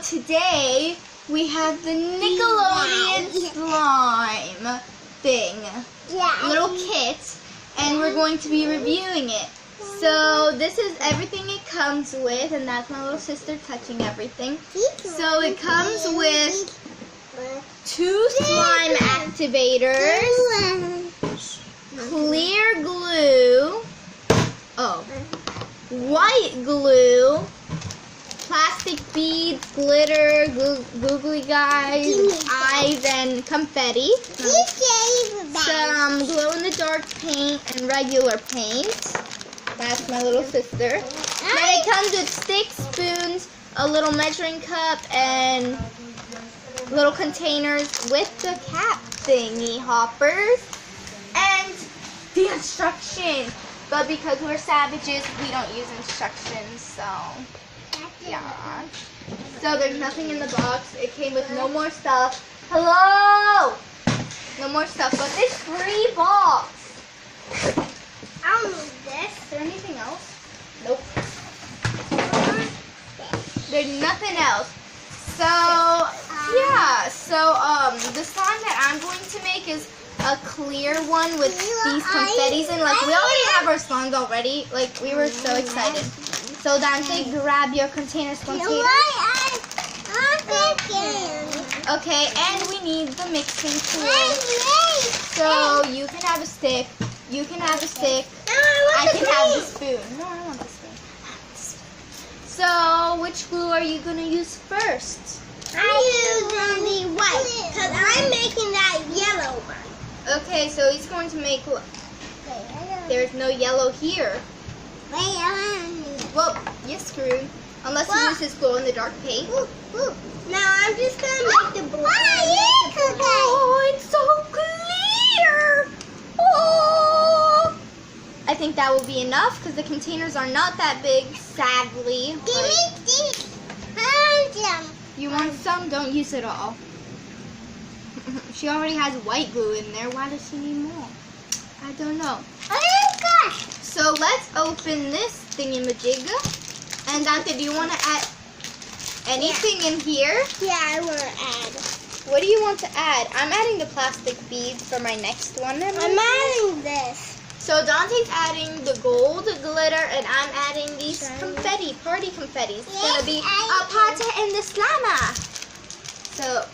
today we have the Nickelodeon slime thing, little kit, and we're going to be reviewing it. So this is everything it comes with, and that's my little sister touching everything. So it comes with 2 slime activators, clear glue, white glue, plastic beads, glitter, googly guys, eyes, and confetti. Some glow-in-the-dark paint and regular paint. That's my little sister. Then it comes with sticks, spoons, a little measuring cup, and little containers with the cap thingy hoppers, and the instructions. But because we're savages, we don't use instructions, so yeah. So there's nothing in the box. It came with no more stuff. Hello! No more stuff, but this free box. I don't need this. Is there anything else? Nope. There's nothing else. So, yeah. So, the slime that I'm going to make is a clear one with these confettis, and like we already have our slimes already. Like we were so excited. So Dante, grab your container spontaneous. Okay, and we need the mixing tool. So you can have a stick. You can have a stick. I can have the spoon. No, I don't want the spoon. So which glue are you gonna use first? I use the white because I'm making that yellow one. Okay, so he's going to make. There's no yellow here. Well, you're screwed. Unless he uses glow-in-the-dark paint. Now I'm just going to make the blue. Oh, it's so clear. Oh. I think that will be enough because the containers are not that big, sadly. Give me this. You want some? Don't use it all. She already has white glue in there. Why does she need more? I don't know. So let's open this thingamajig. And Dante, do you want to add anything in here? Yeah, I want to add. What do you want to add? I'm adding the plastic beads for my next one. I'm adding this. So Dante's adding the gold glitter, and I'm adding these confetti, party confetti. It's going to be a party in the slammer. So,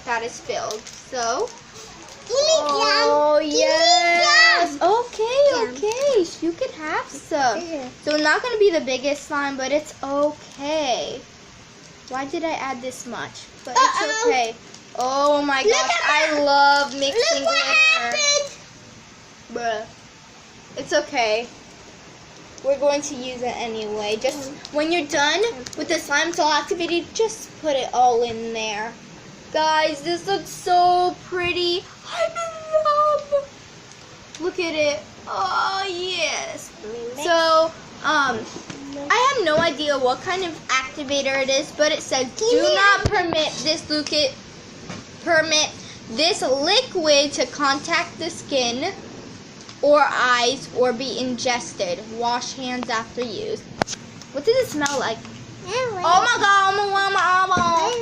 that is filled. So, oh yes. Okay. You can have some. So it's not going to be the biggest slime, but it's okay. Why did I add this much? But it's okay. Oh my gosh, I love mixing glitter. Bruh. It's okay. We're going to use it anyway. Just when you're done with the slimes all activated, just put it all in there. Guys, this looks so pretty. I'm in love. Look at it. Oh, yes. So, I have no idea what kind of activator it is, but it says do not permit this liquid to contact the skin or eyes or be ingested. Wash hands after use. What does it smell like? Oh my god.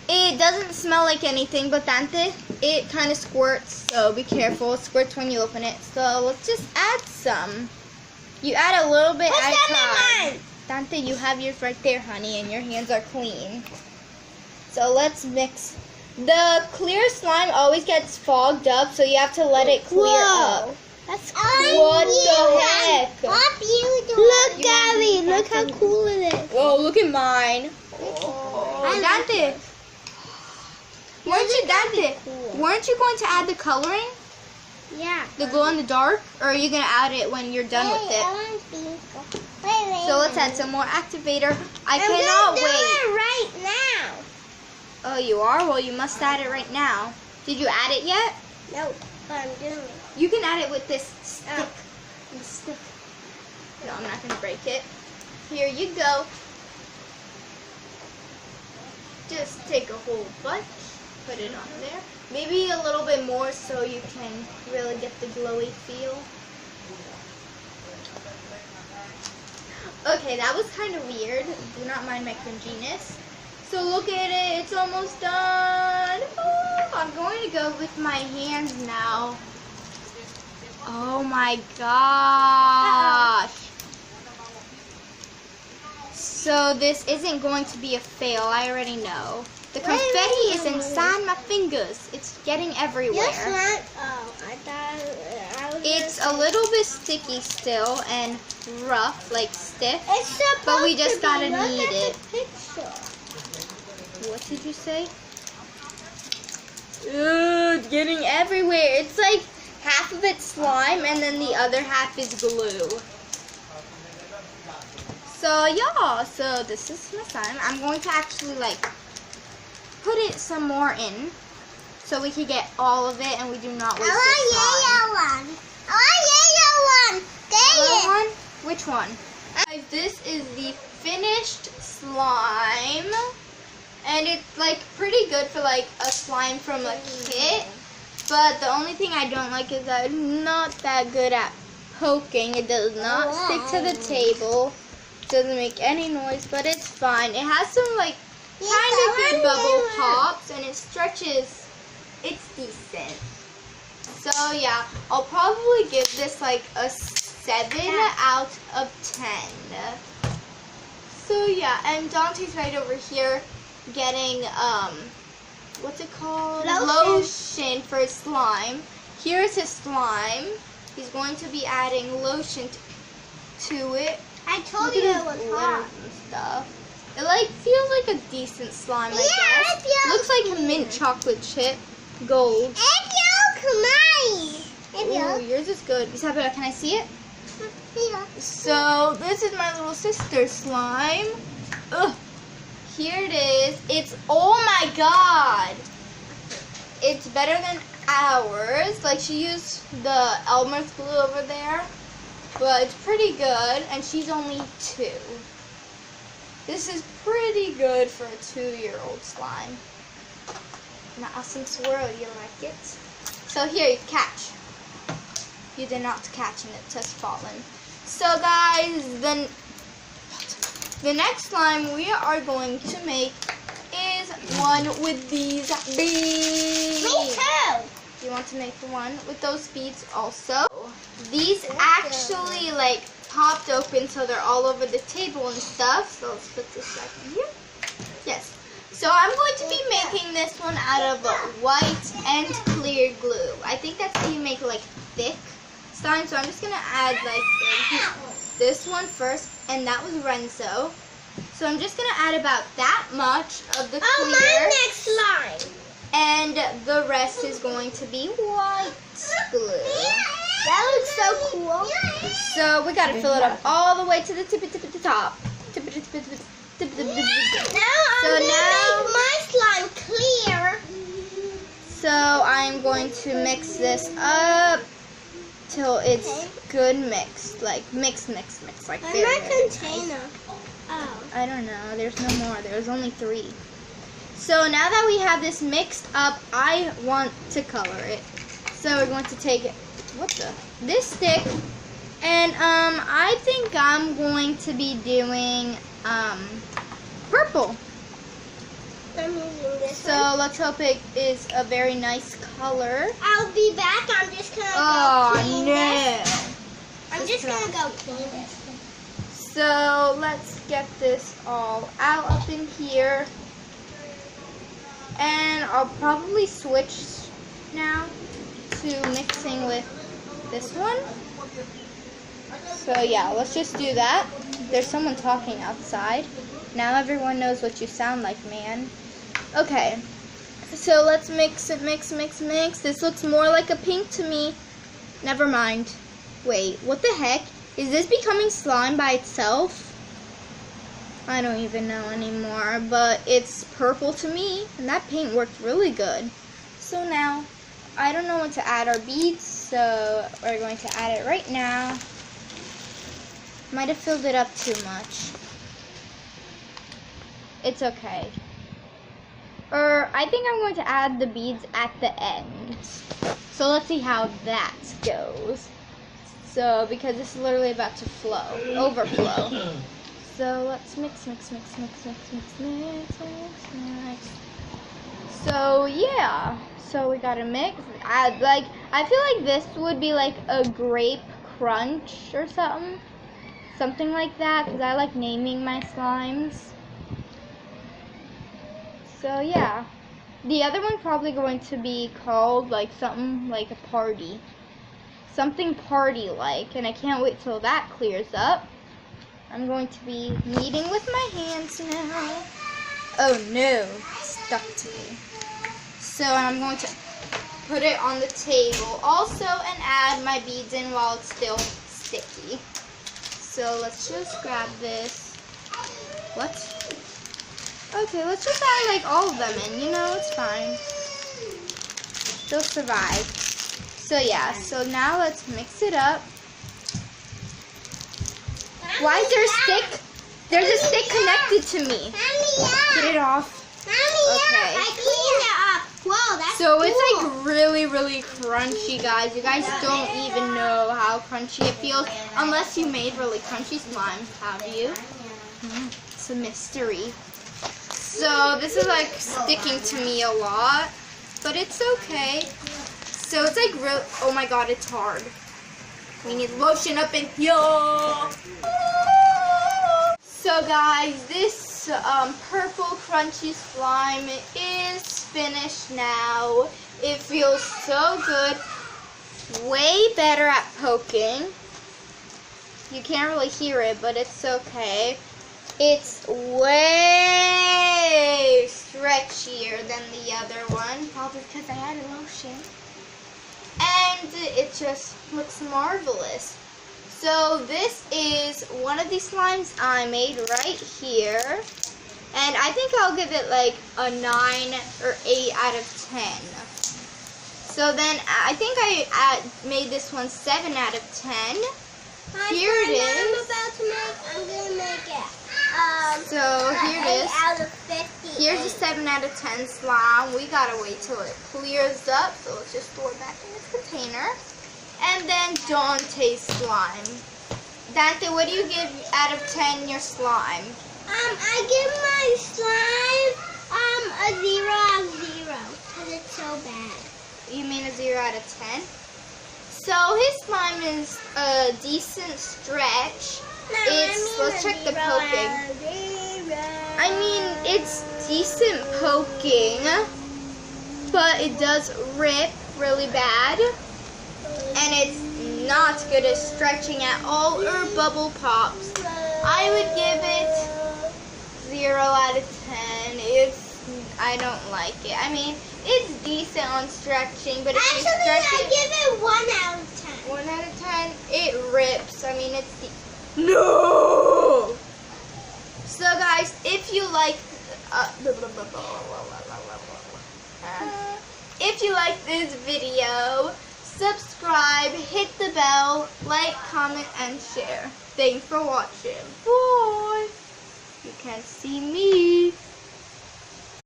It doesn't smell like anything, but Dante, it kind of squirts, so be careful. It squirts when you open it. So let's just add some. You add a little bit at a time. Dante, you have yours right there, honey, and your hands are clean. So let's mix. The clear slime always gets fogged up, so you have to let it clear up. That's cool. What the heck? Look, Gabby, look how cool it is. Whoa, look at mine. Oh, Dante. Weren't you going to add the coloring? Yeah. The glow in the dark? Or are you going to add it when you're done with it? So let's add some more activator. I cannot wait. I'm going to do it right now. Oh, you are? Well, you must add it right now. Did you add it yet? No, but I'm doing it. You can add it with this stick. This stick. No, I'm not going to break it. Here you go. Just take a whole bunch. Put it on there. Maybe a little bit more so you can really get the glowy feel. Okay, that was kind of weird. Do not mind my cringiness. So look at it, it's almost done. Oh, I'm going to go with my hands now. Oh my gosh. So this isn't going to be a fail, I already know. The confetti is inside my fingers. It's getting everywhere. Yes, not. Oh, I thought I was. It's a little bit sticky still and rough, like stiff. It's supposed but we just to gotta be. Look knead at it. the picture. What did you say? Ooh, it's getting everywhere. It's like half of it's slime and then the other half is glue. So yeah, so this is my slime. I'm going to actually like put it some more in so we can get all of it and we do not waste the slime. I want yellow one. Dang Yellow it. one? Which one? Guys, this is the finished slime. And it's like pretty good for like a slime from a kit. But the only thing I don't like is that I'm not that good at poking. It does not stick to the table. It doesn't make any noise, but it's fine. It has some like kind of good bubble pops and it stretches. It's decent. So yeah, I'll probably give this like a 7 out of 10. So yeah, and Dante's right over here getting what's it called? Lotion for his slime. Here's his slime. He's going to be adding lotion to it. I told you it was hot. And stuff. It like feels like a decent slime, I guess. Looks like a mint chocolate chip. Gold. Ooh, yours is good. Isabella, can I see it? So this is my little sister's slime. Ugh. Here it is. It's, oh my god. It's better than ours. Like she used the Elmer's glue over there. But it's pretty good. And she's only 2. This is pretty good for a 2-year-old slime. An awesome swirl. You like it? So here, you catch. You did not catch and it has fallen. So guys, then the next slime we are going to make is one with these beads. Me too. You want to make one with those beads also? These actually like popped open so they're all over the table and stuff. So let's put this back in here. Yes. So I'm going to be making this one out of white and clear glue. I think that's how you make like thick slime. So I'm just gonna add like this one first, and that was Renzo. So I'm just gonna add about that much of the clear. Oh, my next slime. And the rest is going to be white glue. That looks so cool. So we gotta fill it up all the way to the tip of the top. Now I'm gonna make my slime clear. So I'm going to mix this up till it's good mixed, like mix, like And very, my very container. nice. Oh. I don't know. There's no more. There's only 3. So now that we have this mixed up, I want to color it. So we're going to take this stick, and I think I'm going to be doing purple. I'm using this So one. let's hope it is a very nice color. I'll be back. I'm just gonna go clean this. I'm just gonna go clean this. So let's get this all out up in here. And I'll probably switch now to mixing with this one. So yeah, let's just do that. There's someone talking outside. Now everyone knows what you sound like, man. Okay, so let's mix it, mix. This looks more like a pink to me. Never mind. Wait, what the heck? Is this becoming slime by itself? I don't even know anymore, but it's purple to me, and that paint worked really good. So now, I don't know when to add our beads, so we're going to add it right now. Might have filled it up too much. It's okay. Or I think I'm going to add the beads at the end. So let's see how that goes. So, because this is literally about to overflow. So let's mix. So yeah, so we gotta mix. I feel like this would be like a grape crunch or something like that, because I like naming my slimes. So yeah, the other one's probably going to be called like something like a party, something party-like, and I can't wait till that clears up. I'm going to be kneading with my hands now. Oh no, it's stuck to me. So I'm going to put it on the table also and add my beads in while it's still sticky. So let's just grab this. What? Okay, let's just add like all of them in, you know, it's fine. They'll survive. So yeah, so now let's mix it up. Why is there a stick? There's a stick connected to me. Get it off. Okay. I cleaned it up. Whoa, that's So cool. it's like really, really crunchy, guys. You guys don't even know how crunchy it feels unless you made really crunchy slimes, have you? It's a mystery. So this is like sticking to me a lot, but it's okay. So it's like real. Oh my god, it's hard. We need lotion up in here. So guys, this purple crunchy slime is finished now. It feels so good. Way better at poking. You can't really hear it, but it's okay. It's way stretchier than the other one, probably because I added lotion. And it just looks marvelous. So this is one of these slimes I made right here. And I think I'll give it like a 9 or 8 out of 10. So then I think I made this one 7 out of 10. Here it is. I'm going to make it. So here it is. 8 out of 50. Here's a 7 out of 10 slime. We gotta wait till it clears up. So let's just store it back in this container. And then Dante's slime. Dante, what do you give out of 10 your slime? I give my slime a 0 out of 0 because it's so bad. You mean a 0 out of 10? So his slime is a decent stretch. Let's check the poking. I mean, it's decent poking, but it does rip really bad. And it's not good at stretching at all or bubble pops. I would give it 0 out of 10 if I don't like it. I mean, it's decent on stretching, but if you stretch I give it 1 out of 10. 1 out of 10, it rips. I mean, it's no! So guys, if you like this video, subscribe, hit the bell, like, comment, and share. Thanks for watching. Bye! You can't see me.